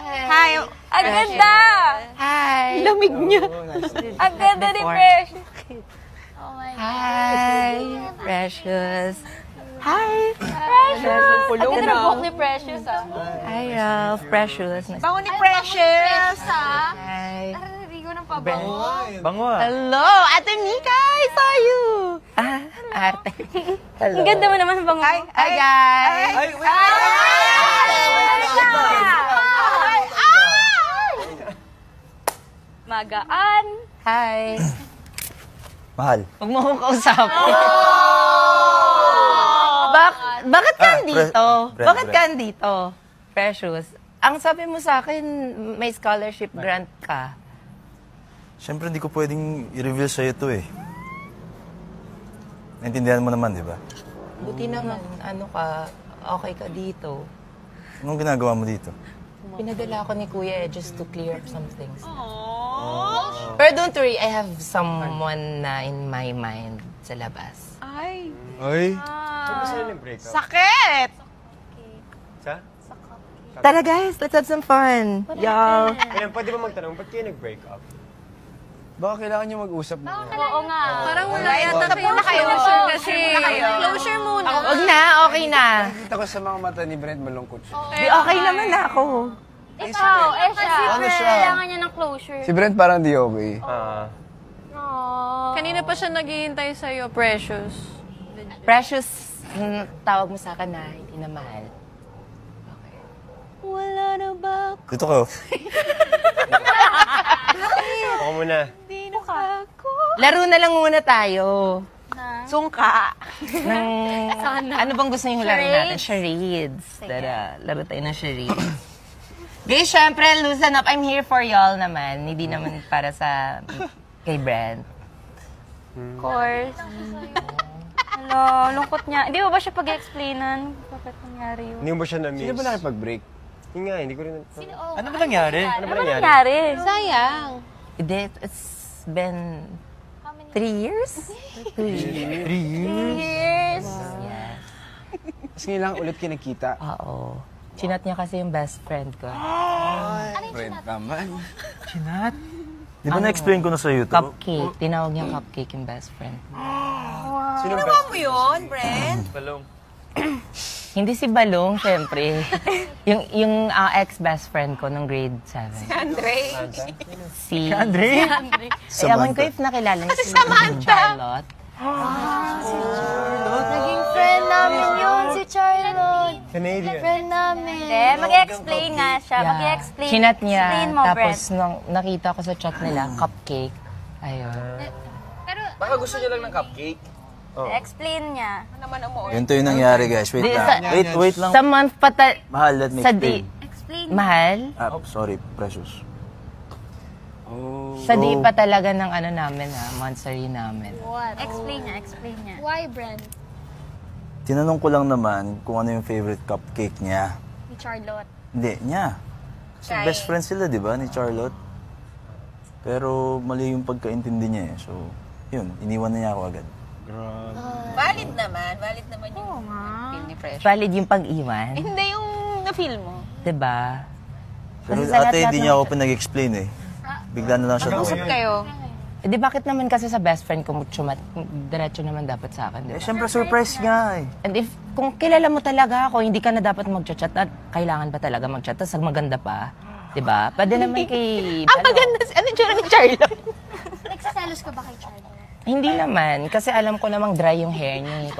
Hi! Ang ganda! Hi! Lamig niya. Ang ganda ni Precious. Oh my God. Hi! Precious! Hi! Precious! Ang ganda ng buhok ni Precious, ah. Hi, Ralph! Precious! Bango ni Precious, ah. Hi! Naririgo ng pabango. Bango ah. Hello! Ate Mika! I saw you! Arte. Hello. Ang ganda mo naman bango. Hi, guys! Ay, wait! Magaan. Hi! Mahal. Huwag mo akong kausapin. Bakit ka andito? Bakit ka andito? Precious. Ang sabi mo sa akin, may scholarship grant ka. Siyempre, hindi ko pwedeng i-reveal sa'yo ito eh. Naintindihan mo naman, di ba? Buti naman, okay ka dito. Anong ginagawa mo dito? Pinadala ako ni Kuya just to clear up some things. Pero don't worry, I have someone na in my mind sa labas. Ay. Ay? Sakit! Sa? Tara guys, let's have some fun. Y'all. Kailan, pwede ba magtanong, ba't kayo nag-break up? Baka kailangan nyo mag-usap na. Oo nga. Parang wala yata kayo kayo. closure kasi. Closure muna. Wag na, okay na. Nakita ko sa mga mata ni Brent, malungkot siya. Di okay naman ako. Ikaw, siya. Ano siya? Kailangan niya ng closure. Si Brent parang di okay. Kanina pa siya naghihintay sa'yo, Precious. Precious, tawag mo sa akin na hindi na mahal. Wala na ba ako? Dito kayo. Ako muna. Laro na lang muna tayo. Sungka. Ano bang gusto niyong laro natin? Charades. Tara, laro tayo ng charades. Guys, syempre, loosen up. I'm here for y'all naman. Hindi naman para sa kay Brent. Of course. Hello, lungkot niya. Hindi ba siya pag-explainan? Bakit nangyari yun? Hindi mo ba siya na-miss? Sino ba nakipag-break? Yun nga, hindi ko rin... Ano ba nangyari? Ano ba Ano nangyari? nangyari? Sayang. It's been 3 years? 2 years. 3 years? Years. Yes. Tapos ngayon lang ulit kayo nagkita. Oo. Chinat niya kasi yung best friend ko. Brent naman. Chinat? Di ba na-explain ko na sa'yo ito? Cupcake. Tinawag niyang cupcake yung best friend. Sino ba? mo yun, Brent? Balong. Hindi si Balong, syempre. yung ex-best friend ko nung grade 7. Andre. Si Andre? Ewan ko if nakilala niya si Charlotte. Naging friend namin yun, si Charlotte. Canadian. Friend namin. Mag-explain nga siya. Mag-explain. Chinat niya. Explain mo, Tapos Brent. nung nakita ko sa chat nila, cupcake. Ayun. Baka gusto niya lang ng cupcake. Explain niya. Ganito yung nangyari, guys. Wait Di, lang. sa- Wait lang. Sa month pa Mahal, let me sa explain. Explain. Mahal? Sorry, Precious. Sa day pa talaga ng namin monthsary namin. What? Explain niya. Why, Brent? Tinanong ko lang naman kung ano yung favorite cupcake niya. Ni Charlotte. Hindi, niya. Kasi best friend sila, di ba, ni Charlotte? Pero mali yung pagkaintindi niya eh. So, yun, iniwan na niya ako agad. Valid naman yung feel ni Precious. Valid yung pag-iwan. Hindi yung na-feel mo. Diba? Pero Kasi sa ate, lahat-lahat hindi niya ako pinag-explain eh. Bigla na lang siya Usap nawala. kayo. Di bakit naman kasi sa best friend ko, diretso naman dapat sa akin, Eh, diba? syempre surprise nga eh. And if, kung kilala mo talaga ako, hindi ka na dapat mag-chat at kailangan ba talaga mag-chat? Tapos maganda pa. Diba? Pwede naman kay... Maganda. Ano yung ni Charlotte? Nagsaselos ka ba kay Charlotte? Hindi naman. Kasi alam ko namang dry yung hair niya.